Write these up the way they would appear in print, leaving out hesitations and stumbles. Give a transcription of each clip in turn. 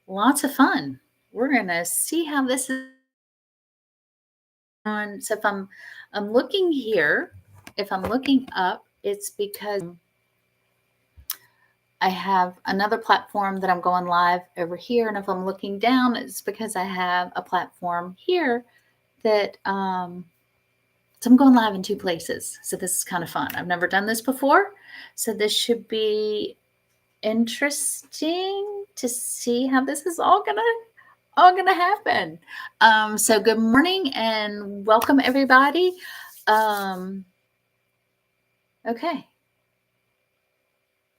lots of fun. We're going to see how this is on. So if I'm looking here, if I'm looking up, it's because I have another platform that I'm going live over here. And if I'm looking down, it's because I have a platform here that so I'm going live in two places. So this is kind of fun. I've never done this before. So this should be interesting to see how this is all gonna happen. So good morning and welcome everybody. Um, okay,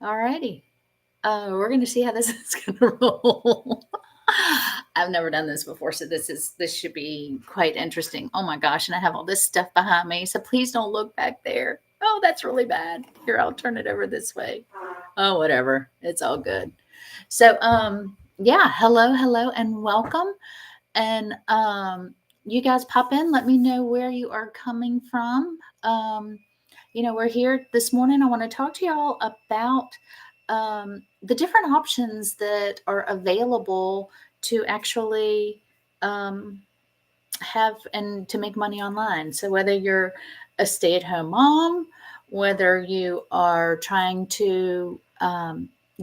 all righty. We're gonna see how this is gonna roll. I've never done this before, so this should be quite interesting. Oh my gosh, and I have all this stuff behind me, so please don't look back there. Oh, that's really bad. Here, I'll turn it over this way. Oh, whatever. It's all good. So, yeah, hello, and welcome. And you guys pop in. Let me know where you are coming from. We're here this morning. I want to talk to y'all about the different options that are available to actually have and to make money online. So whether you're a stay-at-home mom, whether you are trying to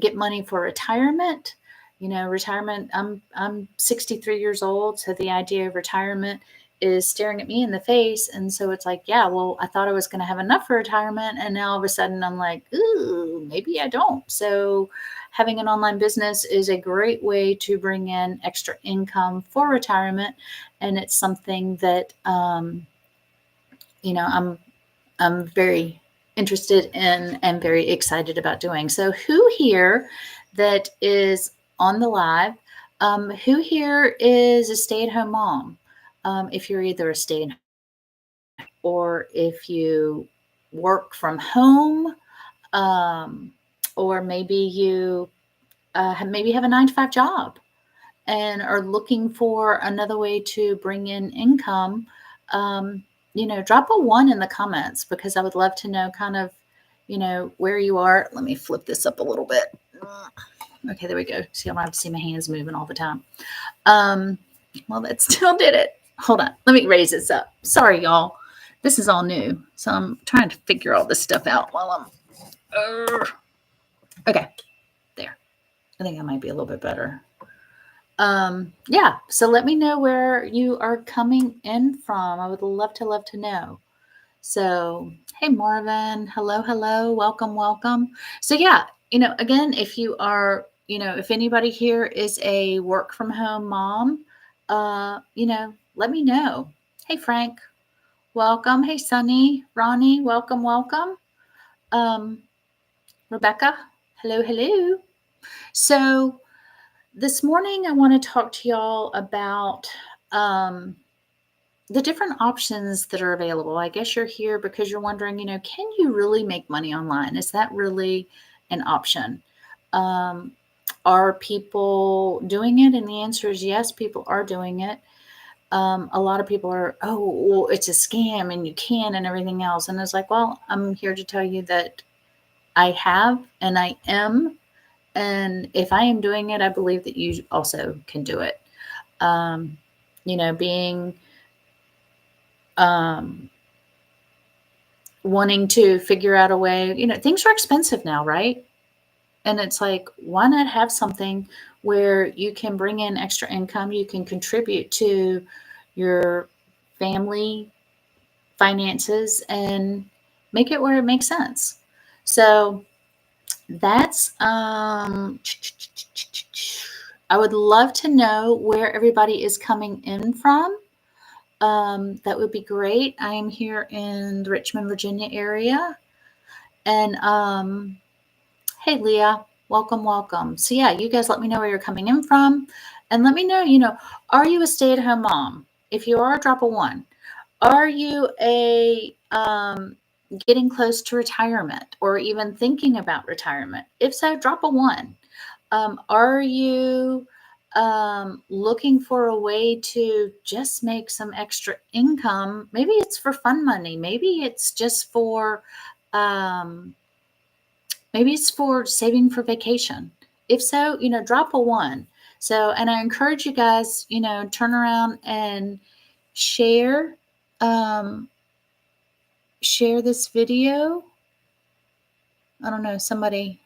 get money for retirement, retirement. I'm 63 years old, so the idea of retirement is staring at me in the face, and so it's like, yeah, well, I thought I was going to have enough for retirement, and now all of a sudden I'm like, ooh, maybe I don't. So having an online business is a great way to bring in extra income for retirement, and it's something that I'm very interested in and very excited about doing. So, who here that is on the live? Who here is a stay-at-home mom? If you're either a stay-at-home or if you work from home, um, or maybe you maybe have a 9 to 5 job and are looking for another way to bring in income, drop a one in the comments because I would love to know kind of, where you are. Let me flip this up a little bit. Okay, there we go. See, I don't have to see my hands moving all the time. Well, that still did it. Hold on. Let me raise this up. Sorry, y'all. This is all new. So I'm trying to figure all this stuff out while I'm. Okay, there. I think I might be a little bit better. Yeah, so let me know where you are coming in from. I would love to know. So, hey Marvin, hello, welcome. So yeah, again, if you are, if anybody here is a work from home mom, let me know. Hey Frank, welcome. Hey Sunny, Ronnie, welcome. Um, Rebecca, hello. So this morning, I want to talk to y'all about the different options that are available. I guess you're here because you're wondering, can you really make money online? Is that really an option? Are people doing it? And the answer is yes, people are doing it. A lot of people are, oh, well, it's a scam and you can and everything else. And it's like, well, I'm here to tell you that I have and I am. And if I am doing it, I believe that you also can do it. Being wanting to figure out a way, things are expensive now, right? And it's like, why not have something where you can bring in extra income, you can contribute to your family finances and make it where it makes sense. So that's I would love to know where everybody is coming in from. That would be great. I am here in the Richmond, Virginia area. And hey, Leah, welcome. So yeah, you guys let me know where you're coming in from. And let me know, are you a stay-at-home mom? If you are, drop a one. Are you a getting close to retirement or even thinking about retirement? If so, drop a one. Are you looking for a way to just make some extra income? Maybe it's for fun money. Maybe it's just for, maybe it's for saving for vacation. If so, drop a one. So, and I encourage you guys, turn around and share, um, share this video. I don't know, somebody,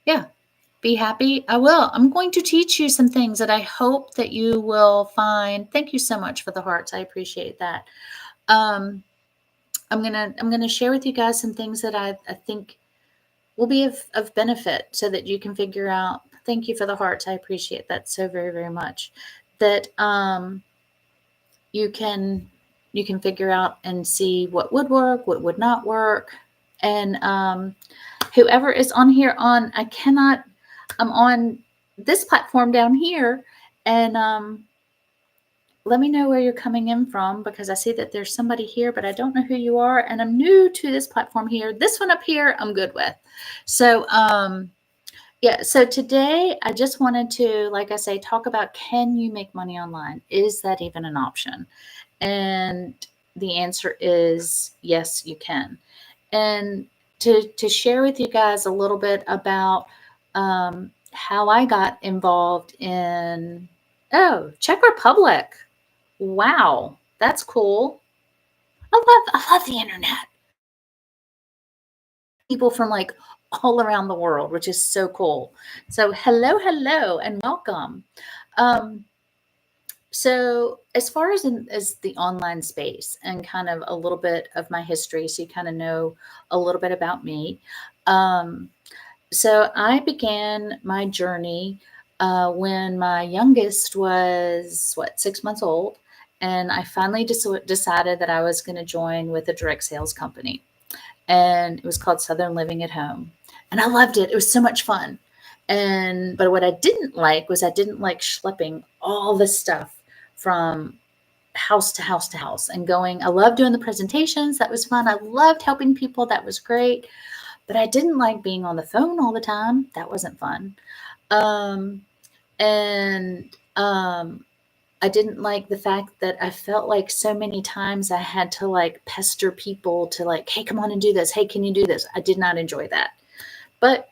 yeah, be happy. I will. I'm going to teach you some things that I hope that you will find. Thank you so much for the hearts. I appreciate that. Um, I'm gonna share with you guys some things that I think will be of benefit so that you can figure out. Thank you for the hearts. I appreciate that so very, very much. That you can figure out and see what would work, what would not work. And whoever is on here I'm on this platform down here, and let me know where you're coming in from, because I see that there's somebody here, but I don't know who you are, and I'm new to this platform here. This one up here, I'm good with. So, yeah, so today I just wanted to, like I say, talk about, can you make money online? Is that even an option? And the answer is yes, you can. And to share with you guys a little bit about how I got involved in, oh, Czech Republic. Wow, that's cool. I love the internet. People from like all around the world, which is so cool. So hello, and welcome. Um, so as far as the online space and kind of a little bit of my history, so you kind of know a little bit about me. Um, so I began my journey when my youngest was, what, 6 months old. And I finally just decided that I was going to join with a direct sales company. And it was called Southern Living at Home. And I loved it. It was so much fun. But what I didn't like was I didn't like schlepping all the stuff from house to house to house and going. I loved doing the presentations. That was fun. I loved helping people. That was great. But I didn't like being on the phone all the time. That wasn't fun. Um, and I didn't like the fact that I felt like so many times I had to like pester people to like, hey, come on and do this. Hey, can you do this? I did not enjoy that. But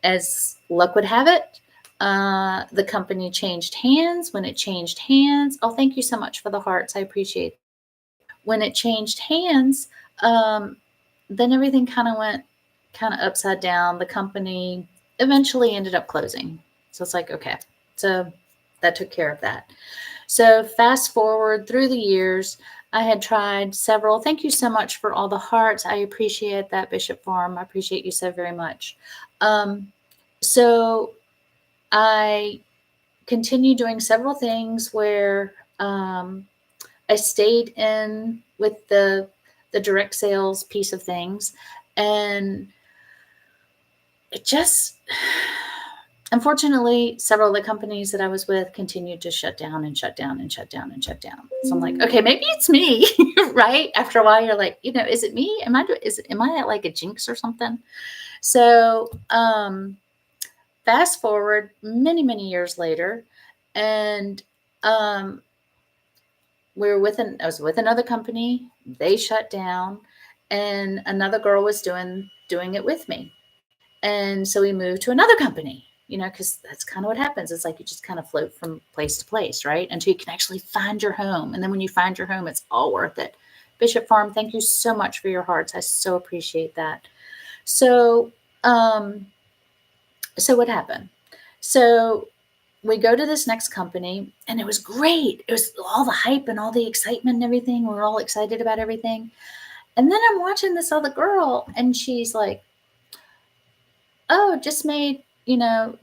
as luck would have it, the company changed hands. When it changed hands, oh, thank you so much for the hearts. I appreciate it. When it changed hands, um, then everything kind of went kind of upside down. The company eventually ended up closing. So it's like, okay, so that took care of that. So fast forward through the years, I had tried several. Thank you so much for all the hearts. I appreciate that, Bishop Farm. I appreciate you so very much. So I continued doing several things where I stayed in with the direct sales piece of things, and it just, unfortunately, several of the companies that I was with continued to shut down and shut down and shut down and shut down. So I'm like, okay, maybe it's me, right? After a while, you're like, is it me? Am I like a jinx or something? So fast forward many, many years later, and um, I was with another company. They shut down, and another girl was doing it with me. And so we moved to another company, because that's kind of what happens. It's like you just kind of float from place to place, right? Until you can actually find your home. And then when you find your home, it's all worth it. Bishop Farm, thank you so much for your hearts. I so appreciate that. So, so what happened? So we go to this next company, and it was great. It was all the hype and all the excitement and everything. We were all excited about everything. And then I'm watching this other girl, and she's like, oh, just made,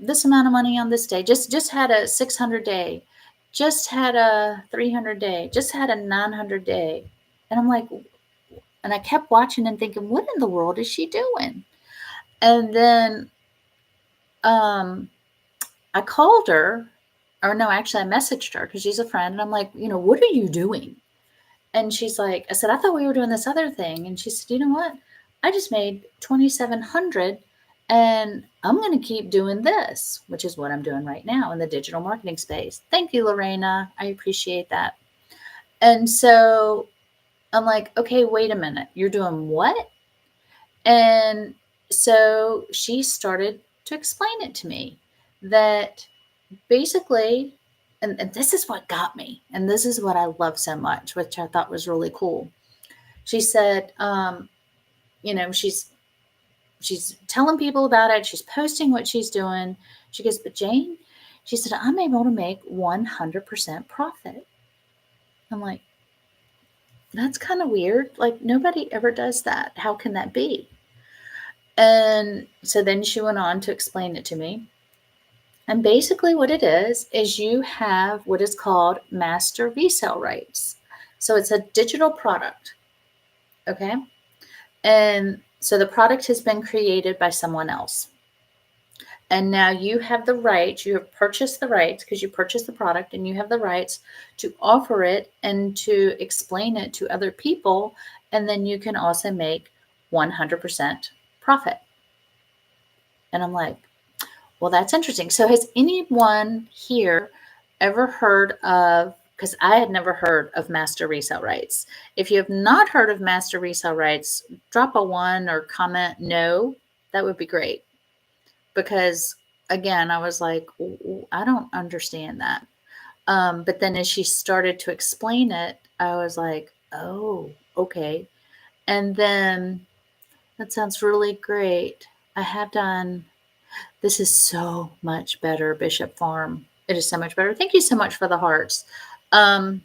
this amount of money on this day. Just had a 600 day. Just had a 300 day. Just had a 900 day. And I'm like, and I kept watching and thinking, what in the world is she doing? And then I called her, or no, actually I messaged her because she's a friend. And I'm like, what are you doing? And she's like, I said, I thought we were doing this other thing. And she said, you know what? I just made 2,700, and I'm going to keep doing this, which is what I'm doing right now in the digital marketing space. Thank you, Lorena. I appreciate that. And so I'm like, okay, wait a minute. You're doing what? And so she started to explain it to me that basically, and this is what got me, and this is what I love so much, which I thought was really cool. She said, she's telling people about it. She's posting what she's doing. She goes, but Jane, she said, I'm able to make 100% profit. I'm like, that's kind of weird. Like, nobody ever does that. How can that be? And so then she went on to explain it to me. And basically, what it is you have what is called master resale rights. So it's a digital product. Okay. And so the product has been created by someone else. And now you have the rights, you have purchased the rights because you purchased the product, and you have the rights to offer it and to explain it to other people. And then you can also make 100% profit. And I'm like, well, that's interesting. So has anyone here ever heard of, because I had never heard of master resale rights. If you have not heard of master resale rights, drop a 1 or comment no. That would be great. Because again, I was like, I don't understand that. But then as she started to explain it, I was like, oh, okay. And then that sounds really great. I have done, this is so much better, Bishop Farm. It is so much better. Thank you so much for the hearts. Um,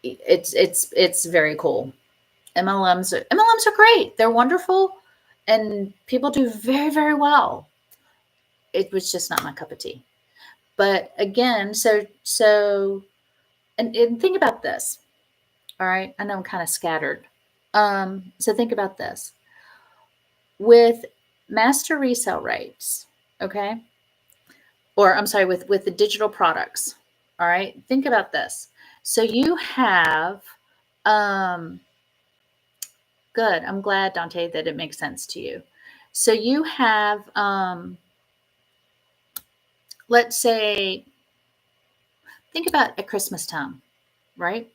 it's very cool. MLMs are great. They're wonderful, and people do very, very well. It was just not my cup of tea. But again, and think about this. All right, I know I'm kind of scattered. So think about this. With master resale rights, okay? Or I'm sorry, with the digital products. All right, think about this. So you have, good. I'm glad, Dante, that it makes sense to you. So you have, let's say, think about at Christmas time, right?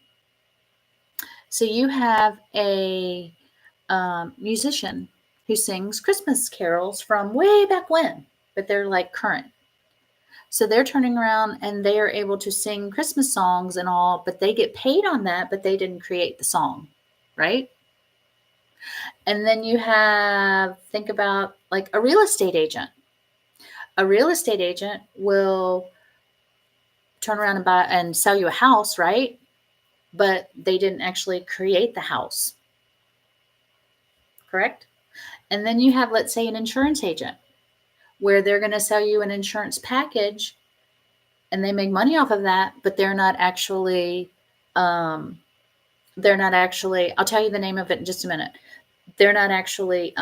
So you have a musician who sings Christmas carols from way back when, but they're like current. So they're turning around and they are able to sing Christmas songs and all, but they get paid on that, but they didn't create the song, right? And then you have, think about like a real estate agent. A real estate agent will turn around and buy and sell you a house, right? But they didn't actually create the house, correct? And then you have, let's say, an insurance agent where they're going to sell you an insurance package and they make money off of that, but they're not actually, I'll tell you the name of it in just a minute. They're not actually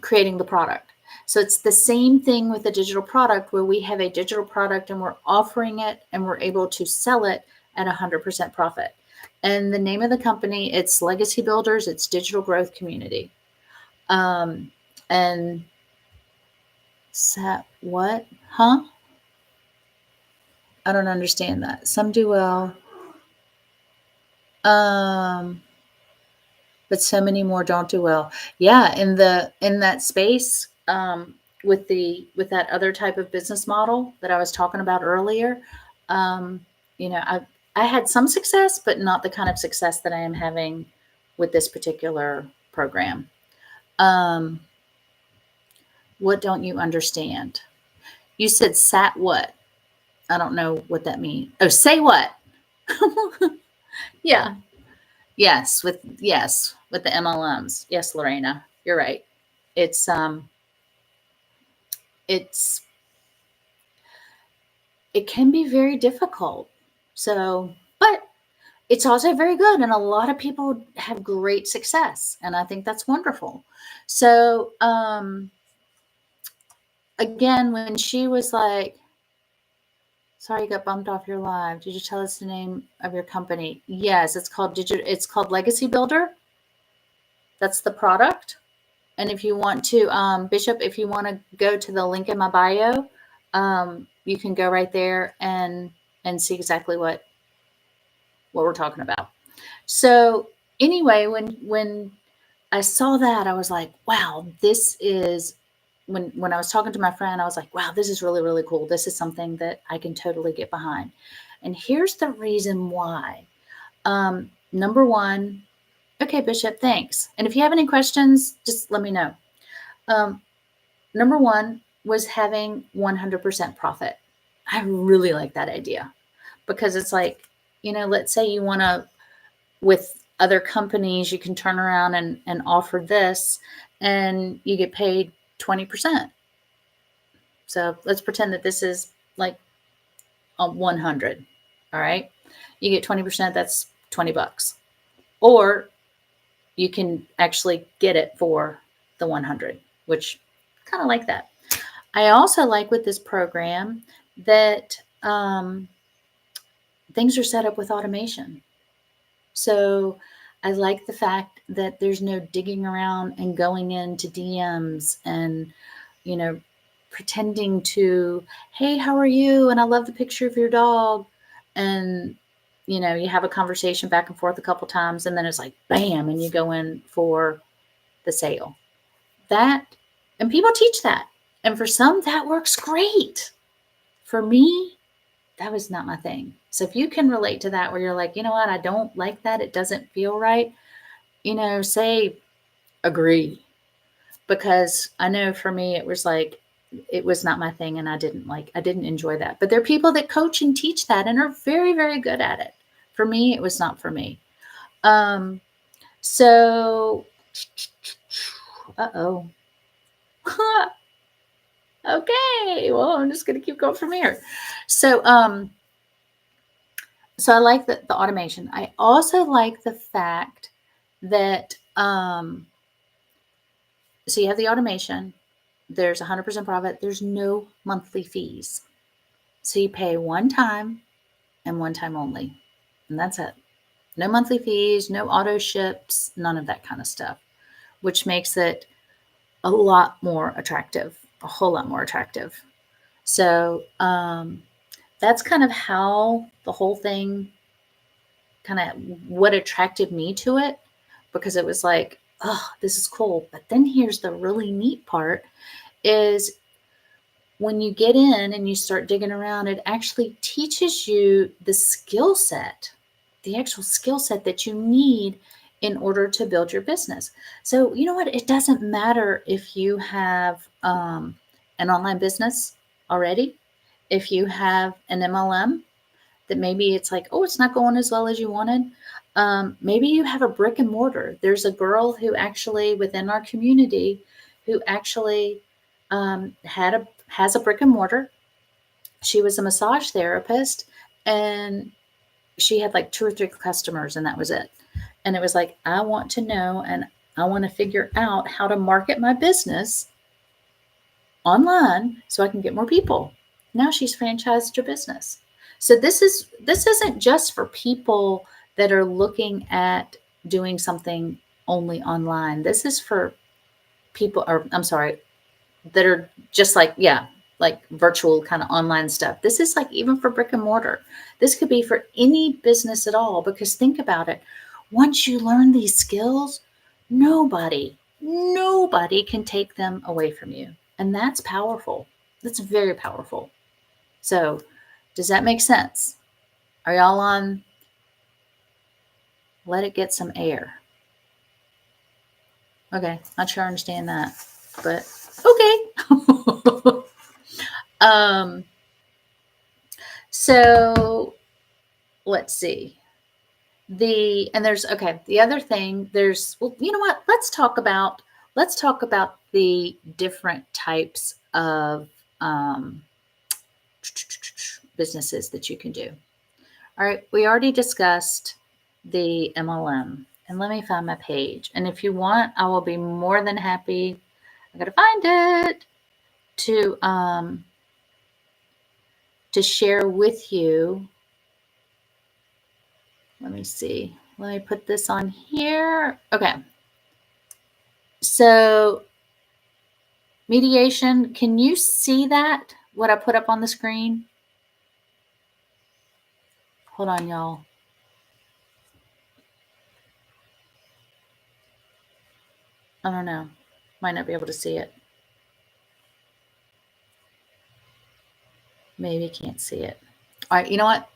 creating the product. So it's the same thing with the digital product where we have a digital product and we're offering it and we're able to sell it at 100% profit. And the name of the company, it's Legacy Builders, it's Digital Growth Community. And what? Huh? I don't understand that. Some do well. But so many more don't do well. Yeah, in that space, with that other type of business model that I was talking about earlier, um, I had some success, but not the kind of success that I am having with this particular program. What don't you understand? You said sat what? I don't know what that means. Oh, say what? Yeah. Yes, with the MLMs. Yes, Lorena, you're right. It's it's it can be very difficult. So, but it's also very good, and a lot of people have great success, and I think that's wonderful. So, again, when she was like, "Sorry, you got bumped off your live. Did you tell us the name of your company?" Yes, it's called It's called Legacy Builder. That's the product. And if you want to, Bishop, if you want to go to the link in my bio, you can go right there and see exactly what we're talking about. So anyway, when I saw that, I was like, wow, this is when I was talking to my friend, I was like, wow, this is really, really cool. This is something that I can totally get behind. And here's the reason why. Number one, okay, Bishop, thanks. And if you have any questions, just let me know. Um, Number one was having 100% profit. I really like that idea because it's like, let's say you want to, with other companies, you can turn around and offer this and you get paid 20%. So let's pretend that this is like a 100. All right. You get 20%, that's $20. Or you can actually get it for the 100, which kind of like that. I also like with this program that things are set up with automation. So I like the fact that there's no digging around and going into DMs and, you know, pretending to, hey, how are you? And I love the picture of your dog. And, you have a conversation back and forth a couple times, and then it's like, bam, and you go in for the sale. That, and people teach that. And for some, that works great. For me, that was not my thing. So if you can relate to that, where you're like, you know what, I don't like that, it doesn't feel right, say agree. Because I know for me, it was like, it was not my thing, and I didn't enjoy that. But there are people that coach and teach that and are very, very good at it. For me, it was not for me. So, uh-oh. Okay, well, I'm just going to keep going from here. So I like the automation. I also like the fact that so you have the automation. There's 100% profit. There's no monthly fees. So you pay one time and one time only, and that's it. No monthly fees, no auto ships, none of that kind of stuff, which makes it a lot more attractive, a whole lot more attractive. So that's kind of how the whole thing, kind of what attracted me to it, because it was like, oh, this is cool. But then here's the really neat part is when you get in and you start digging around, it actually teaches you the actual skill set that you need in order to build your business. So, you know what? It doesn't matter if you have an online business already, if you have an MLM that maybe it's like, oh, it's not going as well as you wanted. Maybe you have a brick and mortar. There's a girl who actually within our community who actually has a brick and mortar. She was a massage therapist, and she had like 2 or 3 customers, and that was it. And it was like, I want to know, and I want to figure out how to market my business online so I can get more people. Now she's franchised her business. So this isn't just for people that are looking at doing something only online. This is for people, or I'm sorry, that are just like, yeah, like virtual kind of online stuff. This is like even for brick and mortar. This could be for any business at all, because think about it. Once you learn these skills, nobody can take them away from you. And that's powerful. That's very powerful. So, does that make sense? Are y'all on? Let it get some air. Okay, not sure I understand that, but okay. um, so let's see. The other thing, well, you know what? Let's talk about the different types of businesses that you can do. All right, we already discussed the MLM, and let me find my page. And if you want, I will be more than happy. I gotta find it to share with you. Let me see. Let me put this on here. Okay. So mediation, can you see that? What I put up on the screen? Hold on, y'all. I don't know. Might not be able to see it. Maybe you can't see it. All right, you know what?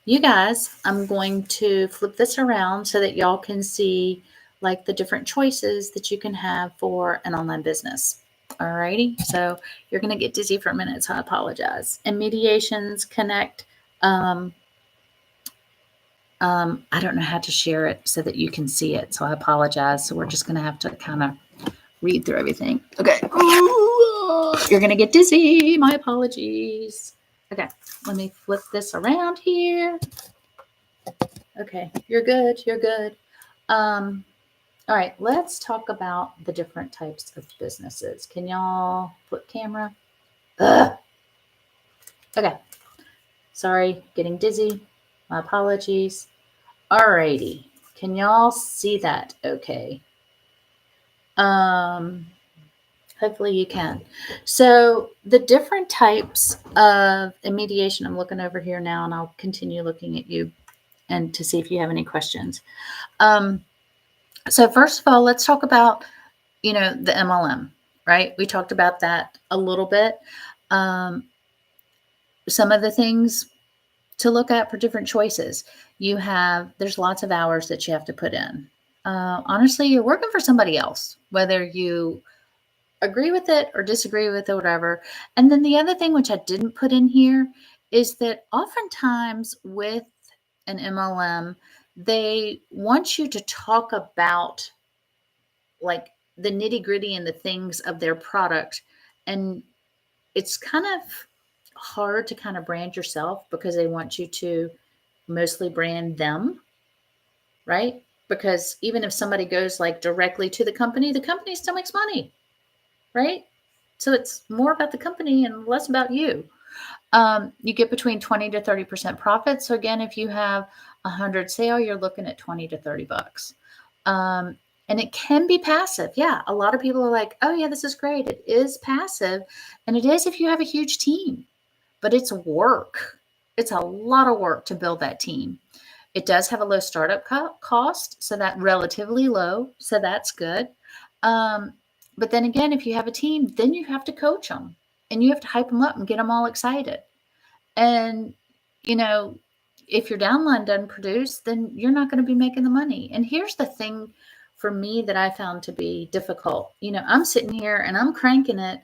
You guys, I'm going to flip this around so that y'all can see like the different choices that you can have for an online business. Alrighty, so you're going to get dizzy for a minute, so I apologize. And mediations connect. Um, I don't know how to share it so that you can see it, so I apologize. So we're just going to have to kind of read through everything. Okay. You're going to get dizzy. My apologies. Okay, let me flip this around here. Okay, you're good. You're good. All right, let's talk about the different types of businesses. Can y'all flip camera? Ugh. Okay, sorry, getting dizzy. My apologies. Alrighty, can y'all see that okay? Um, Hopefully you can. So the different types of mediation, I'm looking over here now and I'll continue looking at you and to see if you have any questions. So first of all, let's talk about, the MLM, right? We talked about that a little bit. Some of the things to look at for different choices. There's lots of hours that you have to put in. Honestly, you're working for somebody else, whether you agree with it or disagree with it, whatever. And then the other thing, which I didn't put in here, is that oftentimes with an MLM, they want you to talk about like the nitty gritty and the things of their product. And it's kind of hard to kind of brand yourself because they want you to mostly brand them, right? Because even if somebody goes like directly to the company still makes money, right? So it's more about the company and less about you. You get between 20 to 30% profit. So again, if you have 100 sale, you're looking at 20 to 30 bucks. And it can be passive. Yeah, a lot of people are like, oh yeah, this is great. It is passive. And it is if you have a huge team, but it's work. It's a lot of work to build that team. It does have a low startup cost, so that relatively low, so that's good. But then again, if you have a team, then you have to coach them and you have to hype them up and get them all excited. And, you know, if your downline doesn't produce, then you're not going to be making the money. And here's the thing for me that I found to be difficult. I'm sitting here and I'm cranking it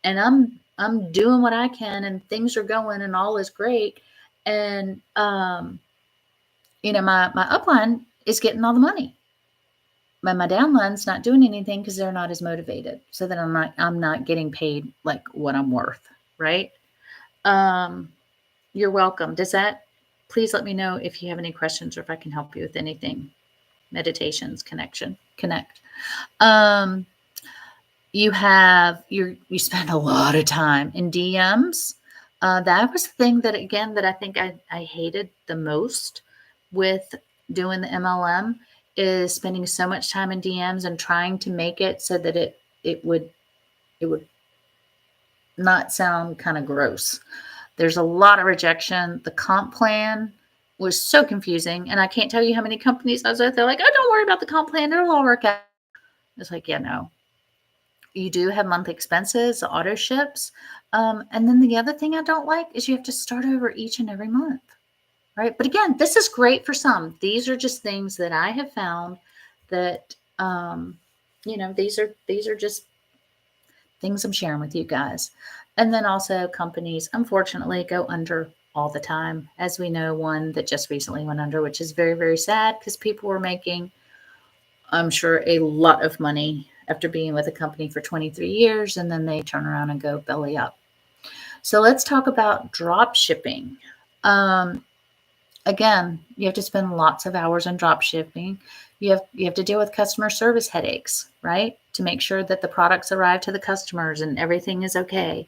and I'm doing what I can and things are going and all is great. And my upline is getting all the money. My downline's not doing anything because they're not as motivated. So that I'm not getting paid like what I'm worth, right? Um, you're welcome. Please let me know if you have any questions or if I can help you with anything. Meditations, connect. Um, you spend a lot of time in DMs. That was the thing that again that I think I hated the most with doing the MLM is spending so much time in DMs and trying to make it so that it would not sound kind of gross. There's a lot of rejection. The comp plan was so confusing, and I can't tell you how many companies I was with. They're like, "Oh, don't worry about the comp plan; it'll all work out." It's like, yeah, no. You do have monthly expenses, auto ships, and then the other thing I don't like is you have to start over each and every month, right? But again, this is great for some. These are just things that I have found that these are just things I'm sharing with you guys. And then also companies, unfortunately, go under all the time. As we know, one that just recently went under, which is very, very sad because people were making, I'm sure, a lot of money after being with a company for 23 years, and then they turn around and go belly up. So let's talk about drop shipping. Again, you have to spend lots of hours on drop shipping. You have to deal with customer service headaches, right? To make sure that the products arrive to the customers and everything is okay.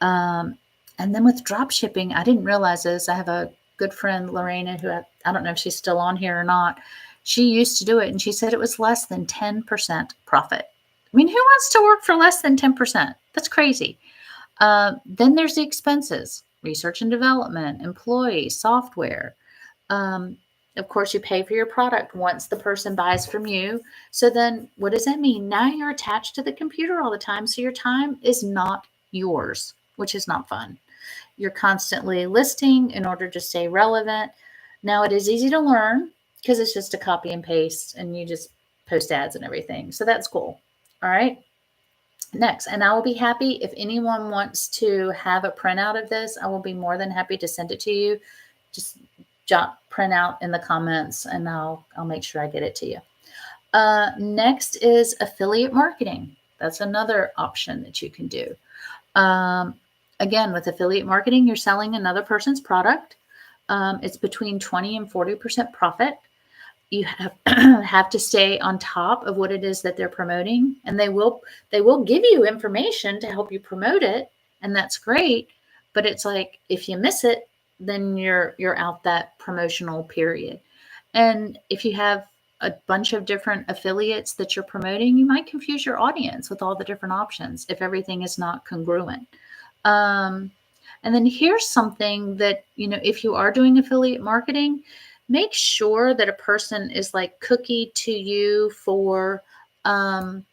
And then with drop shipping, I didn't realize this. I have a good friend, Lorena, who I don't know if she's still on here or not. She used to do it, and she said it was less than 10% profit. I mean, who wants to work for less than 10%? That's crazy. Then there's the expenses, research and development, employees, software. Of course, you pay for your product once the person buys from you. So then what does that mean? Now you're attached to the computer all the time. So your time is not yours. which is not fun. You're constantly listing in order to stay relevant. Now, it is easy to learn because it's just a copy and paste and you just post ads and everything. So that's cool. All right. Next, and I will be happy if anyone wants to have a printout of this. I will be more than happy to send it to you. Just jot print out in the comments and I'll make sure I get it to you. Next is affiliate marketing. That's another option that you can do. Again, with affiliate marketing, you're selling another person's product. It's between 20 and 40% profit. You have to stay on top of what it is that they're promoting, and they will give you information to help you promote it, and that's great. But it's like if you miss it, then you're out that promotional period. And if you have a bunch of different affiliates that you're promoting, you might confuse your audience with all the different options if everything is not congruent. And then here's something that, if you are doing affiliate marketing, make sure that a person is like cookie to you for, and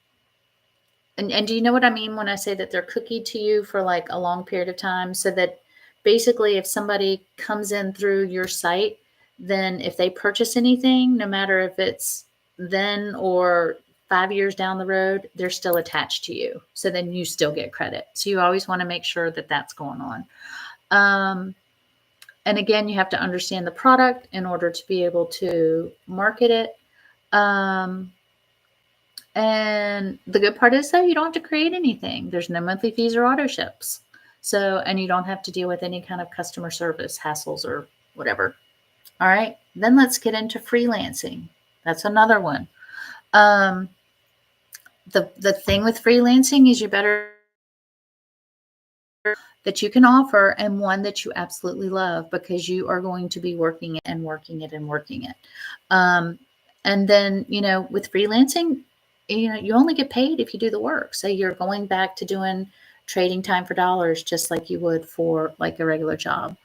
do you know what I mean when I say that they're cookie to you for like a long period of time? So that basically if somebody comes in through your site, then if they purchase anything, no matter if it's then or 5 years down the road, they're still attached to you. So then you still get credit. So you always want to make sure that that's going on. And again, you have to understand the product in order to be able to market it. And the good part is, though, you don't have to create anything. There's no monthly fees or auto ships. So, and you don't have to deal with any kind of customer service hassles or whatever. All right. Then let's get into freelancing. That's another one. The thing with freelancing is you better that you can offer and one that you absolutely love, because you are going to be working it and working it and working it. And then, with freelancing, you only get paid if you do the work. So you're going back to doing trading time for dollars, just like you would for like a regular job.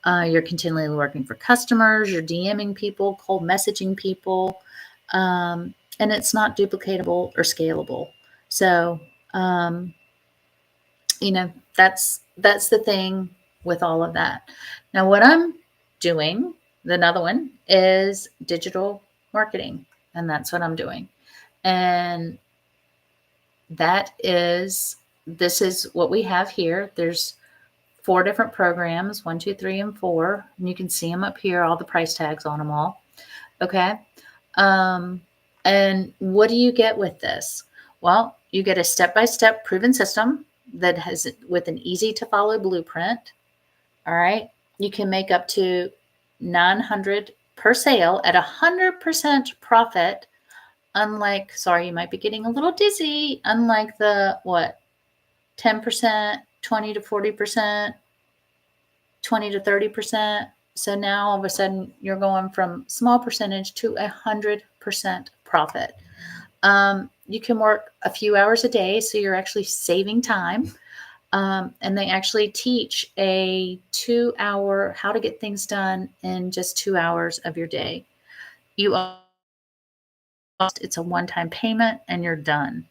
You're continually working for customers, you're DMing people, cold messaging people, and it's not duplicatable or scalable. So, that's the thing with all of that. Now, what I'm doing, another one is digital marketing, and that's what I'm doing. And this is what we have here. There's 4 different programs, 1, 2, 3, and 4. And you can see them up here, all the price tags on them all. Okay. And what do you get with this? Well, you get a step-by-step proven system that has with an easy to follow blueprint. All right. You can make up to $900 per sale at 100% profit. Unlike, sorry, you might be getting a little dizzy. Unlike the 10%, 20 to 40%, 20 to 30%. So now all of a sudden you're going from small percentage to 100% profit. You can work a few hours a day, so you're actually saving time. And they actually teach a 2-hour how to get things done in just 2 hours of your day. It's a one-time payment and you're done.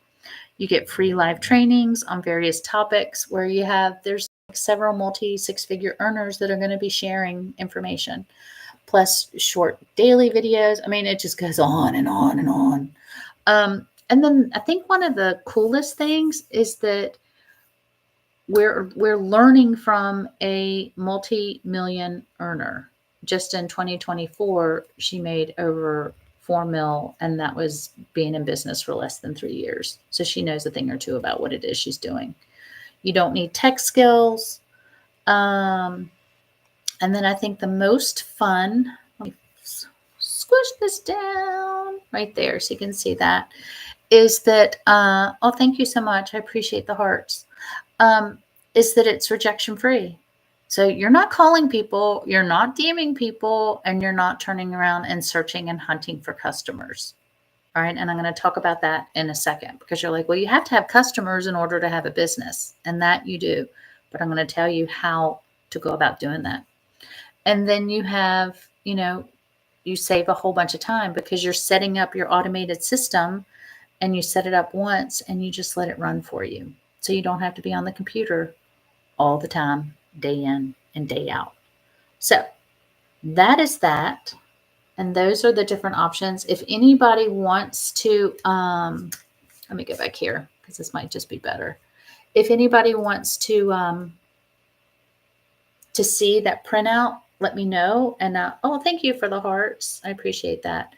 You get free live trainings on various topics where there's several multi-6-figure earners that are going to be sharing information, plus short daily videos. I mean, it just goes on and on and on. And then I think one of the coolest things is that we're learning from a multi-million earner. Just in 2024, she made over 4 mil, and that was being in business for less than 3 years. So she knows a thing or two about what it is she's doing. You don't need tech skills. And then I think the most fun, let me squish this down right there so you can see that, is that, oh, thank you so much. I appreciate the hearts. Is that it's rejection free. So you're not calling people, you're not DMing people, and you're not turning around and searching and hunting for customers. All right. And I'm going to talk about that in a second, because you're like, well, you have to have customers in order to have a business, and that you do. But I'm going to tell you how to go about doing that. And then you have, you save a whole bunch of time because you're setting up your automated system, and you set it up once and you just let it run for you. So you don't have to be on the computer all the time, day in and day out. So that is that. And those are the different options. If anybody wants to, let me go back here because this might just be better. If anybody wants to see that printout, let me know. And oh, thank you for the hearts. I appreciate that.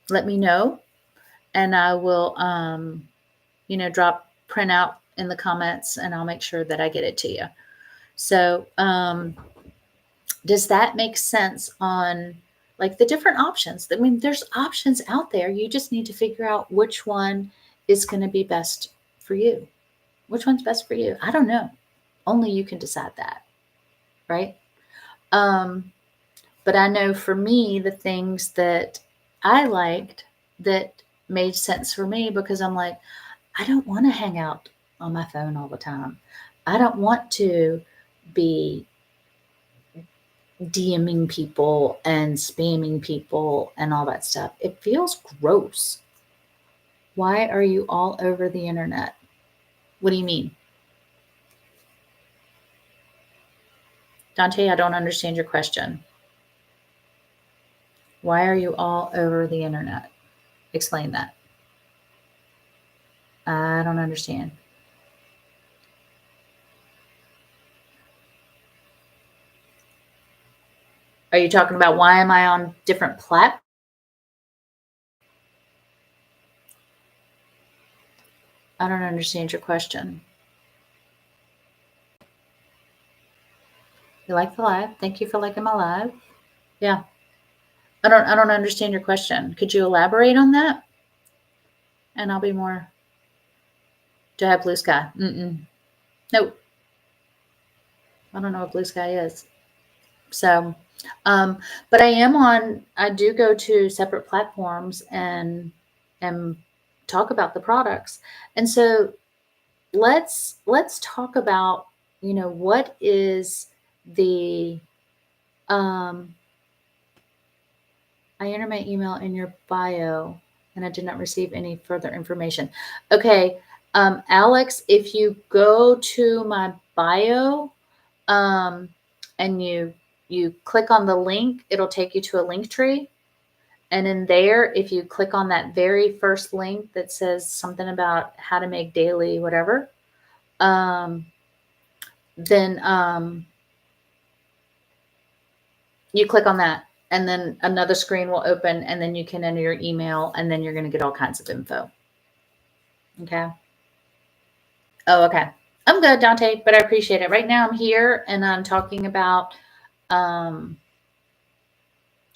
Let me know, and I will, drop printout in the comments, and I'll make sure that I get it to you. So, does that make sense on like the different options? I mean, there's options out there. You just need to figure out which one is going to be best for you. Which one's best for you? I don't know. Only you can decide that, right? But I know for me, the things that I liked that made sense for me, because I'm like, I don't want to hang out on my phone all the time. I don't want to be DMing people and spamming people and all that stuff. It feels gross. Why are you all over the internet? What do you mean? Dante, I don't understand your question. Why are you all over the internet? Explain that. I don't understand. Are you talking about why am I on different platforms? I don't understand your question. You like the live? Thank you for liking my live. Yeah. I don't understand your question. Could you elaborate on that? And I'll be more. Do I have blue sky? Nope. I don't know what blue sky is. So, but I do go to separate platforms and talk about the products. And so let's talk about, what is the, I enter my email in your bio and I did not receive any further information. Okay. Alex, if you go to my bio, and you click on the link, it'll take you to a link tree. And in there, if you click on that very first link that says something about how to make daily whatever, then you click on that, and then another screen will open, and then you can enter your email, and then you're going to get all kinds of info. Okay. Oh, okay. I'm good, Dante, but I appreciate it. Right now I'm here and I'm talking about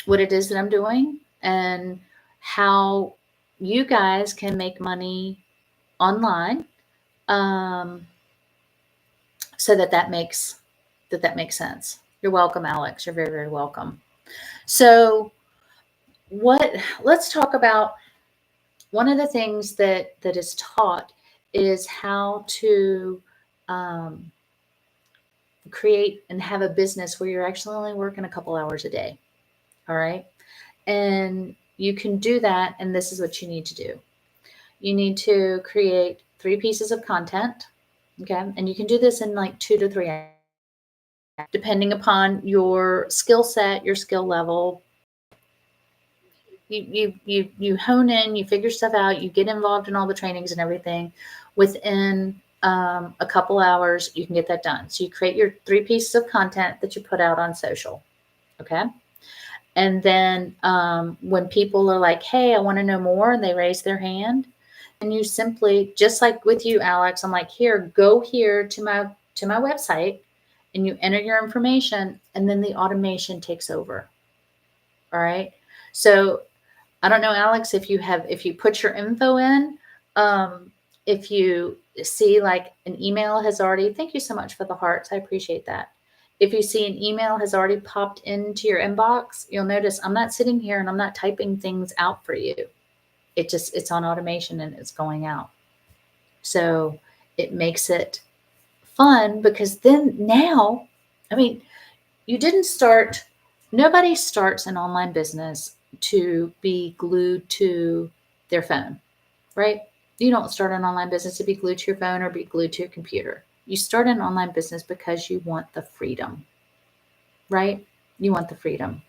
what it is that I'm doing and how you guys can make money online, so that makes sense. You're welcome, Alex. You're very, very welcome. So let's talk about one of the things that is taught is how to create and have a business where you're actually only working a couple hours a day. All right. And you can do that. And this is what you need to do. You need to create 3 pieces of content. Okay. And you can do this in like 2 to 3 hours, depending upon your skill set, your skill level. You hone in, you figure stuff out, you get involved in all the trainings and everything. Within a couple hours, you can get that done. So you create your 3 pieces of content that you put out on social. Okay. And then when people are like, hey, I want to know more, and they raise their hand, and you simply, just like with you, Alex, I'm like, here, go here to my website, and you enter your information, and then the automation takes over. All right. So I don't know, Alex, if you put your info in, if you see like an email has already, thank you so much for the hearts. I appreciate that. If you see an email has already popped into your inbox, you'll notice I'm not sitting here and I'm not typing things out for you. It's on automation and it's going out. So it makes it fun, because then now, I mean, nobody starts an online business to be glued to their phone, right? You don't start an online business to be glued to your phone or be glued to your computer. you start an online business because you want the freedom, right? You want the freedom.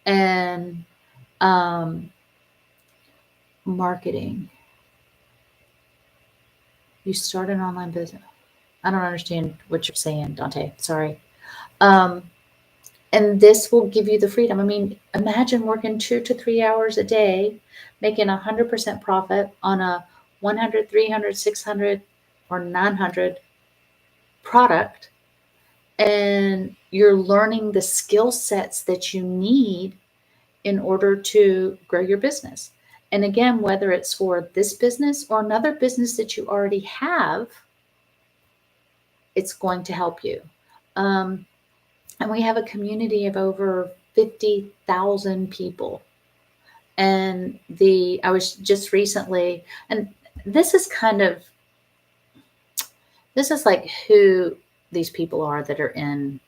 And marketing. You start an online business. I don't understand what you're saying, Dante. Sorry. Um, and this will give you the freedom. I mean, imagine working 2 to 3 hours a day, making 100% profit on a 100, 300, 600, or 900 product, and you're learning the skill sets that you need in order to grow your business. And again, whether it's for this business or another business that you already have, it's going to help you. And we have a community of over 50,000 people. And I was just recently, and this is kind of, this is like who these people are that are in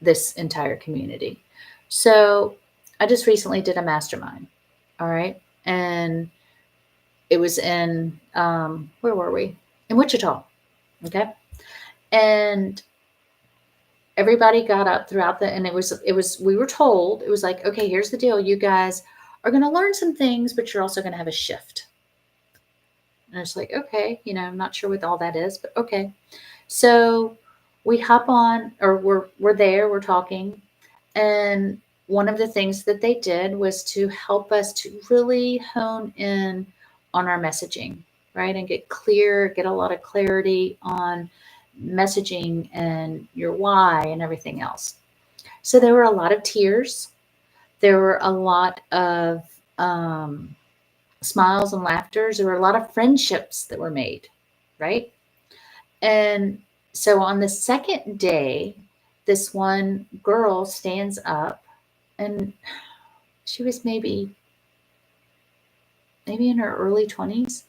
this entire community. So I just recently did a mastermind. All right. And it was in, where were we? In Wichita. Okay. And everybody got up throughout and it was, we were told, it was like, okay, here's the deal. You guys are going to learn some things, but you're also going to have a shift. And it's like, okay, I'm not sure what all that is, but okay. So we hop on, or we're there, we're talking. And one of the things that they did was to help us to really hone in on our messaging, right? And get a lot of clarity on messaging and your why and everything else. So there were a lot of tears. There were a lot of smiles and laughters. There were a lot of friendships that were made, right? And so on the second day, this one girl stands up, and she was maybe in her early 20s.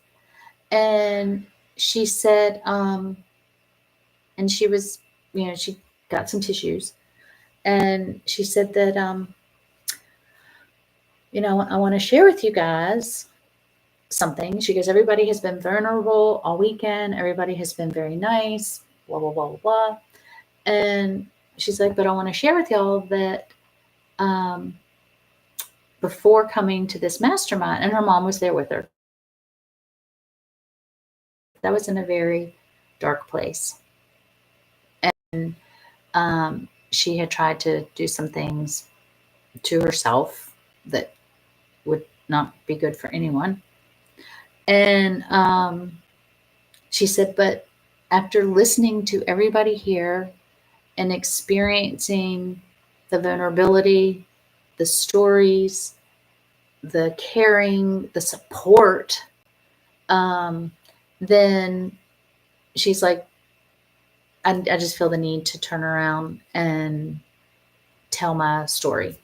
And she said, and she was, she got some tissues. And she said that, I want to share with you guys something. She goes, everybody has been vulnerable all weekend. Everybody has been very nice, blah, blah, blah, blah, blah. And she's like, but I want to share with y'all that before coming to this mastermind, and her mom was there with her. That was in a very dark place. And she had tried to do some things to herself that would not be good for anyone. And she said, but after listening to everybody here and experiencing the vulnerability, the stories, the caring, the support, then she's like, I just feel the need to turn around and tell my story.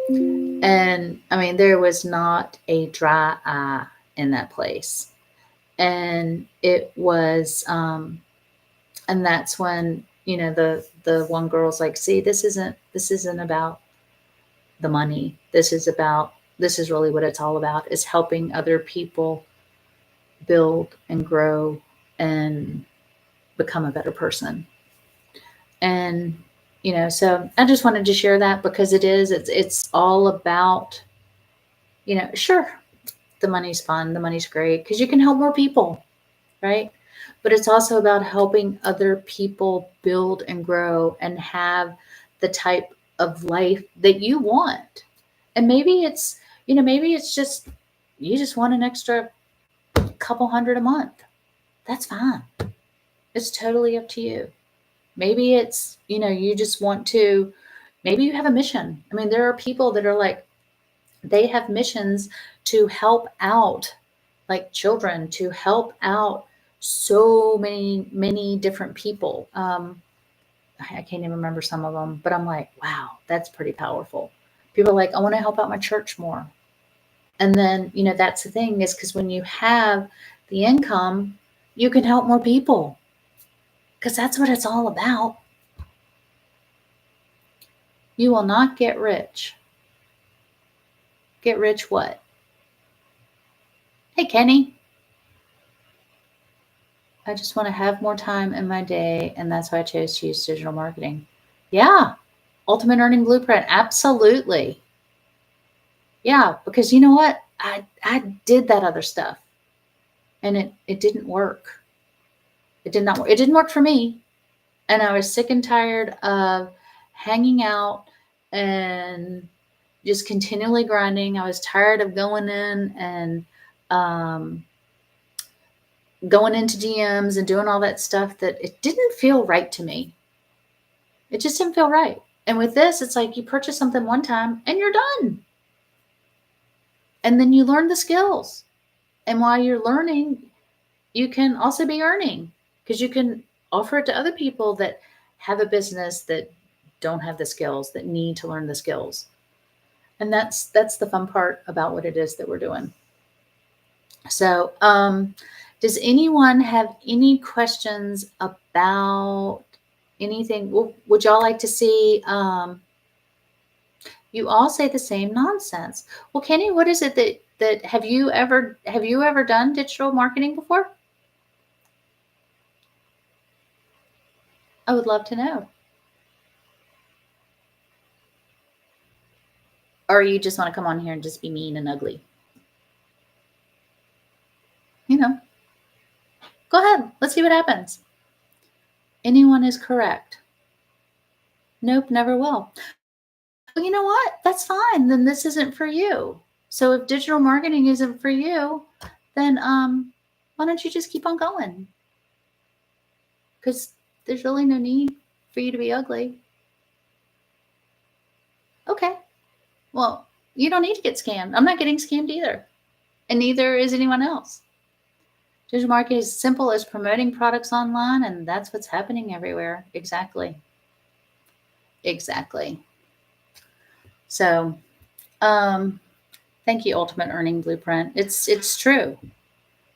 And I mean, there was not a dry eye in that place. And it was, and that's when, the one girl's like, see, this isn't about the money. This is really what it's all about, is helping other people build and grow and become a better person. And, so I just wanted to share that because it's all about, sure, the money's fun. The money's great because you can help more people, right? But it's also about helping other people build and grow and have the type of life that you want. And maybe it's just, you just want an extra couple hundred a month. That's fine. It's totally up to you. Maybe it's, you just want to, maybe you have a mission. I mean, there are people that are like, they have missions to help out like children, to help out so many different people. I can't even remember some of them, but I'm like, wow, that's pretty powerful. People are like, I want to help out my church more. And then, that's the thing, is because when you have the income, you can help more people, because that's what it's all about. You will not get rich. Get rich what? Hey, Kenny. I just want to have more time in my day, and that's why I chose to use digital marketing. Yeah, ultimate earning blueprint. Absolutely. Yeah, because you know what? I did that other stuff and it didn't work. It did not work. It didn't work for me. And I was sick and tired of hanging out and just continually grinding. I was tired of going in and um, going into DMs and doing all that stuff that it didn't feel right to me. It just didn't feel right. And with this, it's like you purchase something one time and you're done. And then you learn the skills. And while you're learning, you can also be earning because you can offer it to other people that have a business that don't have the skills, that need to learn the skills. And that's the fun part about what it is that we're doing. So, does anyone have any questions about anything? Would y'all like to see? You all say the same nonsense. Well, Kenny, what is it that have you ever done digital marketing before? I would love to know. Or you just want to come on here and just be mean and ugly? You know, go ahead. Let's see what happens. Anyone is correct. Nope, never will. Well, you know what? That's fine. Then this isn't for you. So if digital marketing isn't for you, then why don't you just keep on going? Because there's really no need for you to be ugly. Okay. Well, you don't need to get scammed. I'm not getting scammed either. And neither is anyone else. Digital marketing is simple as promoting products online, and that's what's happening everywhere. Exactly. Exactly. So, um, thank you, Ultimate Earning Blueprint. It's true.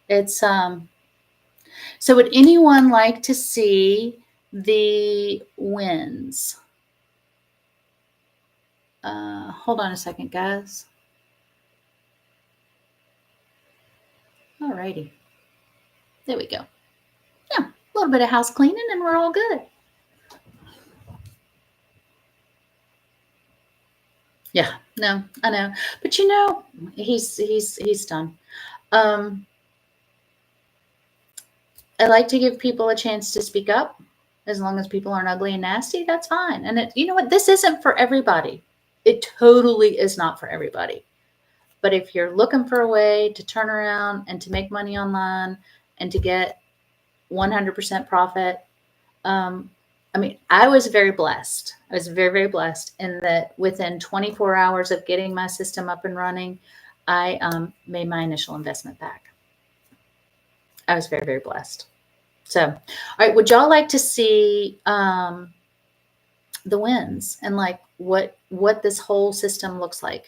It's So would anyone like to see the wins? Hold on a second, guys. Alrighty. There we go. Yeah, a little bit of house cleaning and we're all good. Yeah, no, I know. But you know, he's done. Um, I like to give people a chance to speak up. As long as people aren't ugly and nasty, that's fine. And you know what? This isn't for everybody. It totally is not for everybody. But if you're looking for a way to turn around and to make money online and to get 100% profit, I mean, I was very blessed. I was very, very blessed in that within 24 hours of getting my system up and running, I made my initial investment back. I was very, very blessed. So, all right, would y'all like to see the wins and like what this whole system looks like?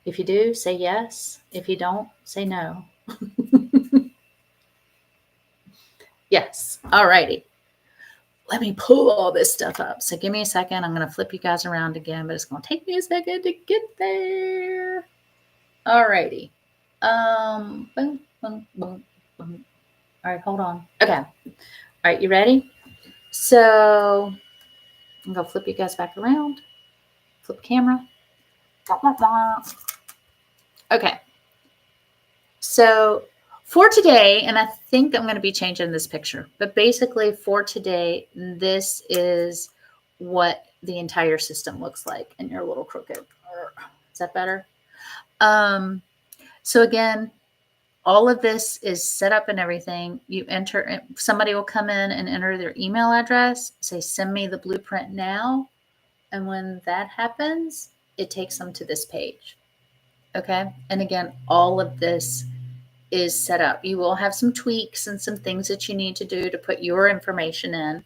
If you do, say yes. If you don't, say no. Yes. All righty. Let me pull all this stuff up. So give me a second. I'm going to flip you guys around again, but it's going to take me a second to get there. All righty. Boom, boom, boom, boom. All right, hold on. Okay. All right, you ready? So I'm going to flip you guys back around. Flip camera. Okay. So for today, and I think I'm going to be changing this picture, but basically for today, this is what the entire system looks like. And you're a little crooked. Is that better? So again, all of this is set up and everything. You enter, somebody will come in and enter their email address, say, send me the blueprint now. And when that happens, it takes them to this page. Okay. And again, all of this is set up. You will have some tweaks and some things that you need to do to put your information in.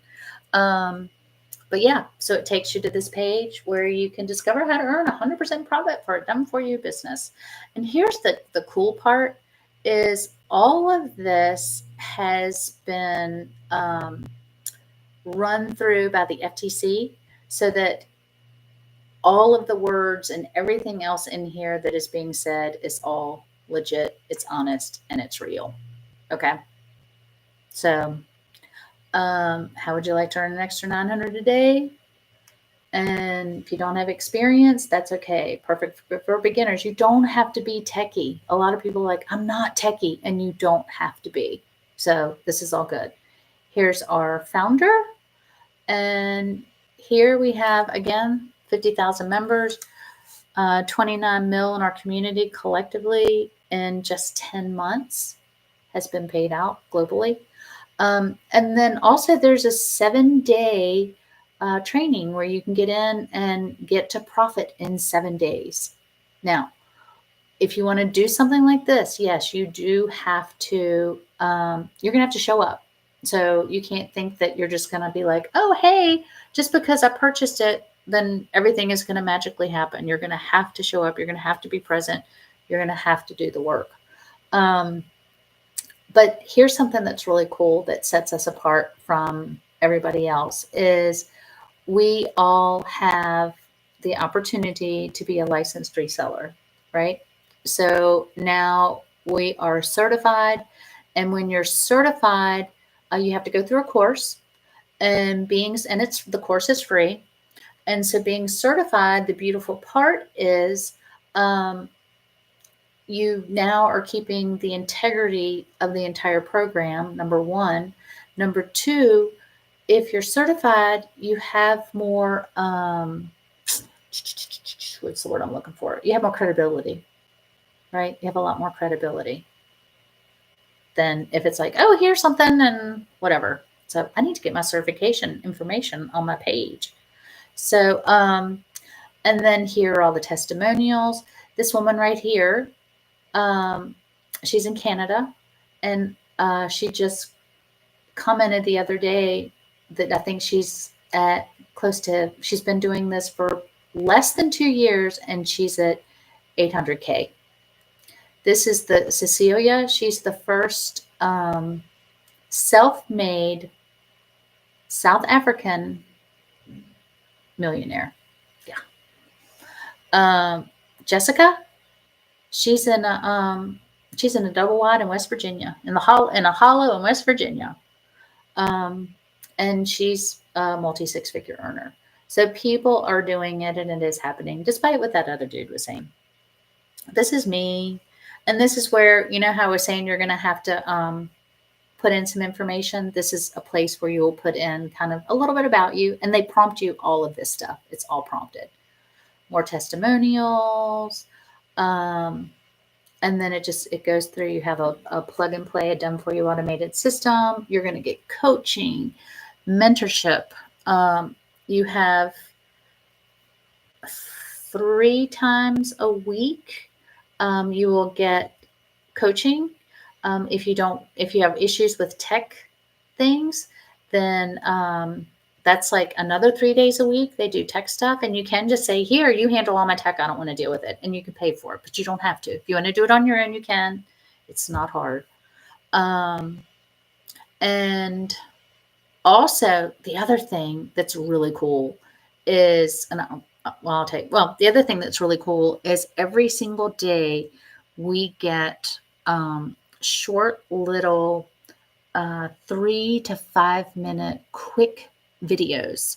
But yeah, so it takes you to this page where you can discover how to earn 100% profit for a done for you business. And here's the cool part is all of this has been run through by the FTC so that all of the words and everything else in here that is being said is all legit, it's honest, and it's real. Okay. So, how would you like to earn an extra 900 a day? And if you don't have experience, that's okay. Perfect for beginners. You don't have to be techie. A lot of people are like, I'm not techie, and you don't have to be. So this is all good. Here's our founder. And here we have, again, 50,000 members, 29 mil in our community collectively in just 10 months has been paid out globally. And then also there's a 7-day training where you can get in and get to profit in 7 days. Now, if you want to do something like this, yes, you do have to, you're going to have to show up. So you can't think that you're just going to be like, oh, hey, just because I purchased it, then everything is going to magically happen. You're going to have to show up. You're going to have to be present. You're going to have to do the work. But here's something that's really cool that sets us apart from everybody else is we all have the opportunity to be a licensed reseller, right? So now we are certified, and when you're certified, you have to go through a course, and it's the course is free. And so being certified, the beautiful part is um, you now are keeping the integrity of the entire program, number one. Number two, if you're certified, you have more, what's the word I'm looking for? You have more credibility, right? You have a lot more credibility than if it's like, oh, here's something and whatever. So I need to get my certification information on my page. So, and then here are all the testimonials. This woman right here, um, she's in Canada, and she just commented the other day that I think she's at she's been doing this for less than 2 years, and she's at 800K. This is the Cecilia. She's the first self-made South African millionaire. Yeah. Jessica, she's in a double wide in West Virginia, in a hollow in West Virginia. Um, and she's a multi six-figure earner. So people are doing it, and it is happening, despite what that other dude was saying. This is me, and this is where, you know how I was saying you're going to have to put in some information. This is a place where you will put in kind of a little bit about you, and they prompt you all of this stuff. It's all prompted. More testimonials. And then it goes through. You have a plug and play, a done for you automated system. You're going to get coaching, mentorship. You have 3 times a week. You will get coaching. If you have issues with tech things, then that's like another 3 days a week. They do tech stuff, and you can just say, here, you handle all my tech. I don't want to deal with it. And you can pay for it, but you don't have to. If you want to do it on your own, you can. It's not hard. And also, the other thing that's really cool is, the other thing that's really cool is every single day we get short little 3 to 5 minute quick videos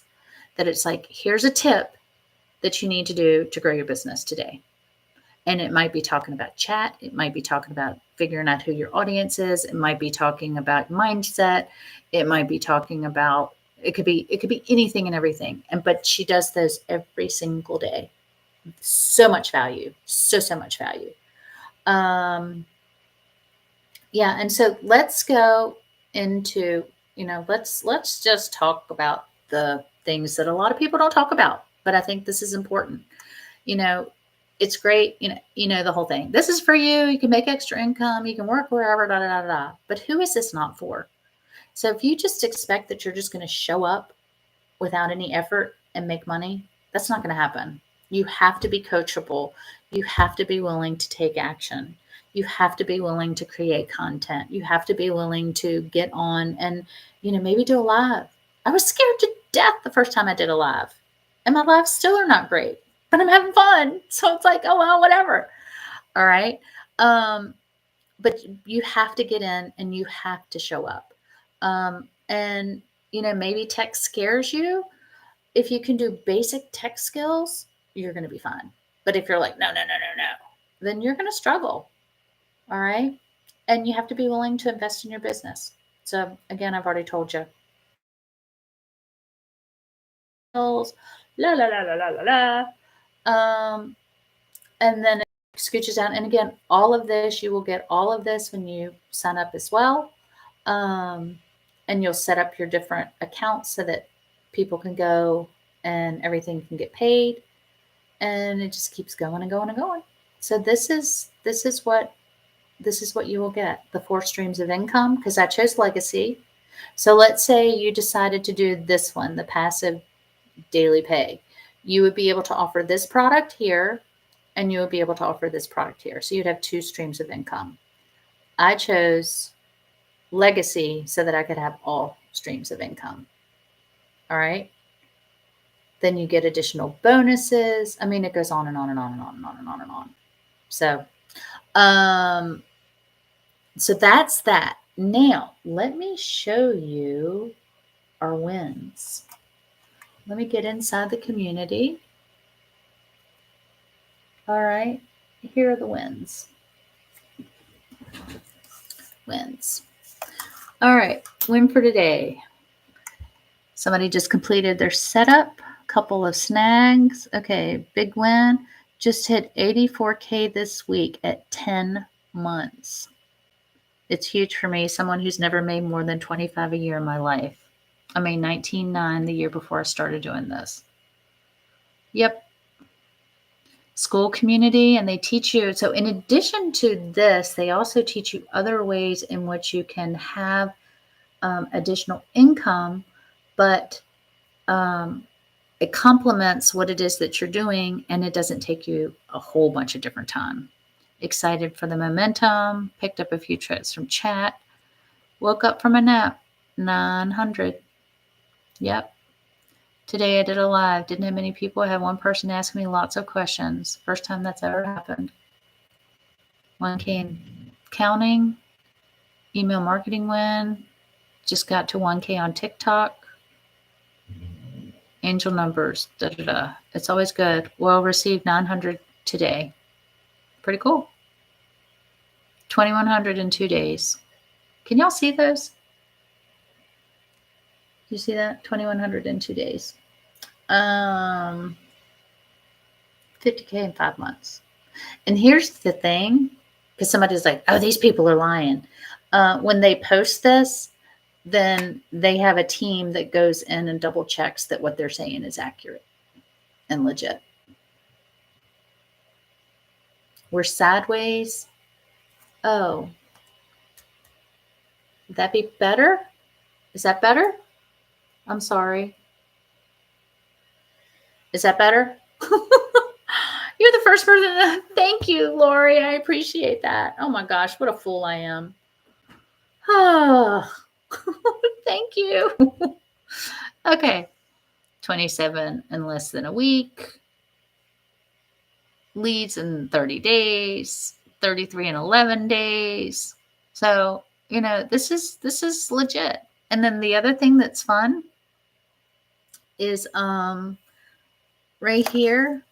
that it's like, here's a tip that you need to do to grow your business today. And it might be talking about chat. It might be talking about figuring out who your audience is. It might be talking about mindset. It might be talking about, it could be anything and everything. But she does those every single day. So much value. So much value. Yeah. And so let's go into, let's just talk about the things that a lot of people don't talk about, but I think this is important. It's great, the whole thing. This is for you. You can make extra income. You can work wherever, da, da, da, da. But who is this not for? So if you just expect that you're just going to show up without any effort and make money, that's not going to happen. You have to be coachable. You have to be willing to take action. You have to be willing to create content. You have to be willing to get on and, maybe do a live. I was scared to death the first time I did a live. And my lives still are not great, but I'm having fun. So it's like, oh, well, whatever. All right. but you have to get in and you have to show up. And, maybe tech scares you. If you can do basic tech skills, you're going to be fine. But if you're like, no, no, no, no, no, then you're going to struggle. All right. And you have to be willing to invest in your business. So, again, I've already told you. La, la, la, la, la, la, la. And then it scooches down. And again, all of this, you will get all of this when you sign up as well. And you'll set up your different accounts so that people can go and everything can get paid. And it just keeps going and going and going. So this is what you will get, the 4 streams of income, because I chose legacy. So let's say you decided to do this one, the passive daily pay. You would be able to offer this product here, and you would be able to offer this product here. So you'd have 2 streams of income. I chose legacy so that I could have all streams of income. All right. Then you get additional bonuses. I mean, it goes on and on and on and on and on and on and on. So that's that. Now, let me show you our wins. Let me get inside the community. All right. Here are the wins. Wins. All right. Win for today. Somebody just completed their setup. Couple of snags. Okay. Big win. Just hit 84K this week at 10 months. It's huge for me, someone who's never made more than 25 a year in my life. I made 19.9 the year before I started doing this. Yep. School community, and they teach you. So in addition to this, they also teach you other ways in which you can have additional income, but it complements what it is that you're doing, and it doesn't take you a whole bunch of different time. Excited for the momentum, picked up a few tricks from chat, woke up from a nap, 900. Yep. Today I did a live, didn't have many people. I had one person ask me lots of questions. First time that's ever happened. 1K in counting, email marketing win, just got to 1K on TikTok. Angel numbers, da da da. It's always good. Well, received 900 today. Pretty cool. 2,100 in 2 days. Can y'all see those? You see that? 2,100 in 2 days. 50K in 5 months. And here's the thing, because somebody's like, oh, these people are lying. When they post this, then they have a team that goes in and double checks that what they're saying is accurate and legit. We're sideways. Oh, would that be better? Is that better? I'm sorry. Is that better? You're the first person to thank you, Lori. I appreciate that. Oh my gosh, what a fool I am. Oh, thank you. Okay. 27 in less than a week. Leads in 30 days. 33 in 11 days. So, this is legit. And then the other thing that's fun is right here.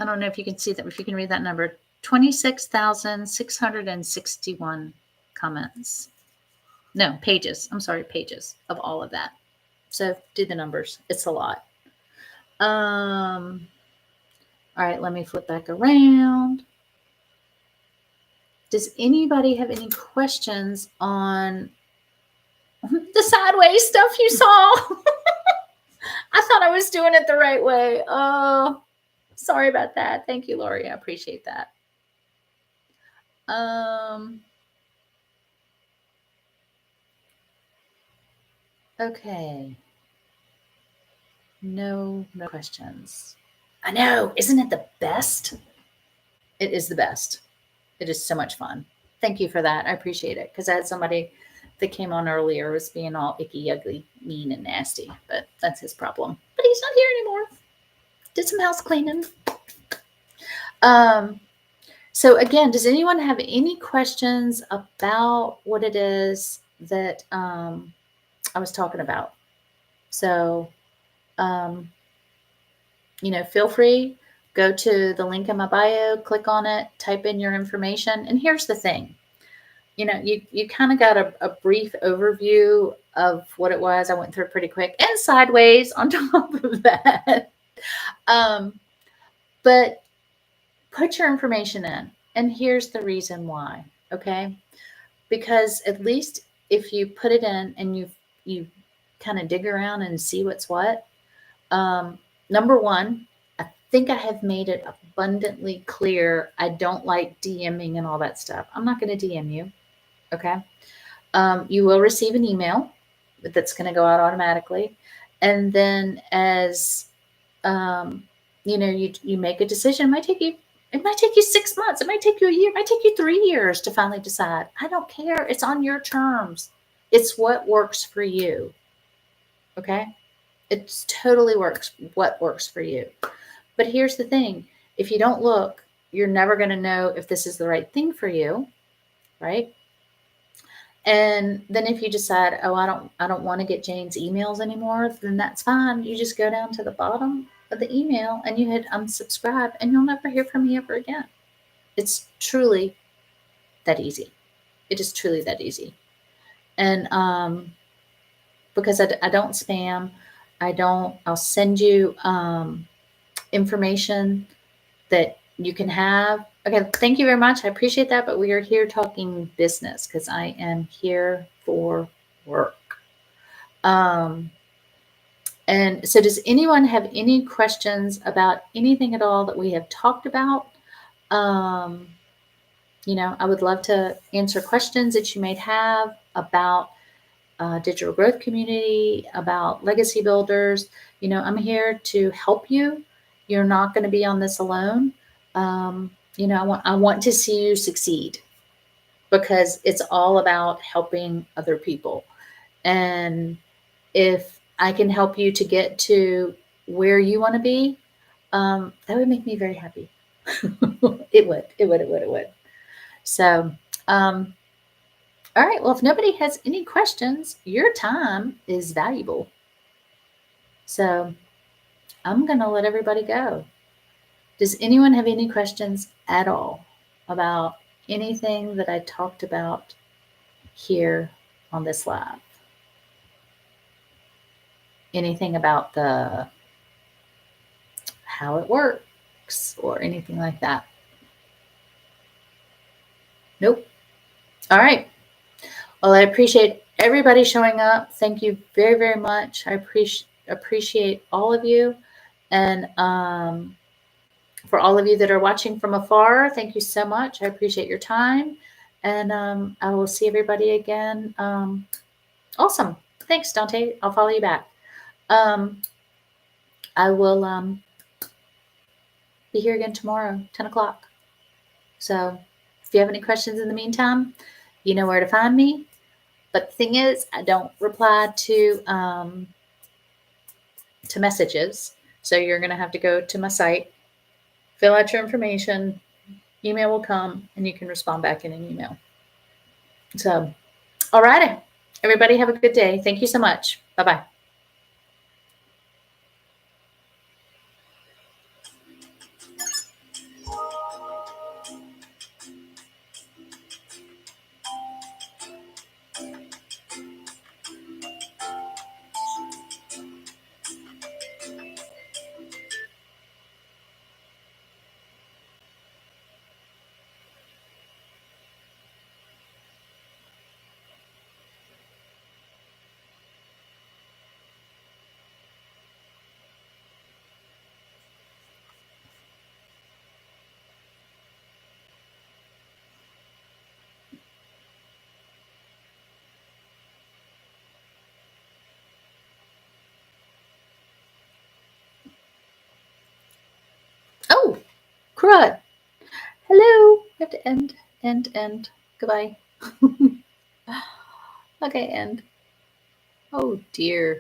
I don't know if you can see that, if you can read that number. 26,661 comments. No, pages. I'm sorry, pages of all of that. So do the numbers. It's a lot. All right, let me flip back around. Does anybody have any questions on the sideways stuff you saw? I thought I was doing it the right way. Oh, sorry about that. Thank you, Lori. I appreciate that. Okay. No questions. I know. Isn't it the best? It is the best. It is so much fun. Thank you for that. I appreciate it, because I had somebody that came on earlier was being all icky, ugly, mean, and nasty, but that's his problem. But he's not here anymore. Did some house cleaning. So again, does anyone have any questions about what it is that I was talking about? So, feel free, go to the link in my bio, click on it, type in your information. And here's the thing, you kind of got a brief overview of what it was. I went through it pretty quick and sideways on top of that. But put your information in. And here's the reason why. Okay. Because at least if you put it in and you kind of dig around and see what's what, number one, I think I have made it abundantly clear I don't like DMing and all that stuff. I'm not going to DM you. Okay. You will receive an email that's going to go out automatically. And then as you make a decision, it might take you 6 months, it might take you a year, it might take you 3 years to finally decide. I don't care. It's on your terms. It's what works for you. Okay. It totally works what works for you. But here's the thing. If you don't look, you're never going to know if this is the right thing for you. Right. And then if you decide, oh, I don't want to get Jane's emails anymore, then that's fine. You just go down to the bottom of the email and you hit unsubscribe and you'll never hear from me ever again. It's truly that easy. It is truly that easy. And because I don't spam, I'll send you information that you can have. Okay, thank you very much. I appreciate that. But we are here talking business because I am here for work. And so, does anyone have any questions about anything at all that we have talked about? I would love to answer questions that you may have about digital growth community, about legacy builders. I'm here to help you. You're not going to be on this alone. I want to see you succeed because it's all about helping other people. And if I can help you to get to where you want to be, that would make me very happy. It would. So, all right. Well, if nobody has any questions, your time is valuable. So I'm going to let everybody go. Does anyone have any questions at all about anything that I talked about here on this live? Anything about how it works or anything like that? Nope. All right. Well, I appreciate everybody showing up. Thank you very, very much. I appreciate all of you. And for all of you that are watching from afar, thank you so much. I appreciate your time. And I will see everybody again. Awesome. Thanks, Dante. I'll follow you back. I will be here again tomorrow, 10 o'clock. So if you have any questions in the meantime, you know where to find me. But the thing is, I don't reply to messages. So you're going to have to go to my site, fill out your information, email will come, and you can respond back in an email. So, all righty. Everybody have a good day. Thank you so much. Bye-bye. Oh, crud. Hello. We have to end. Goodbye. Okay, end. Oh, dear.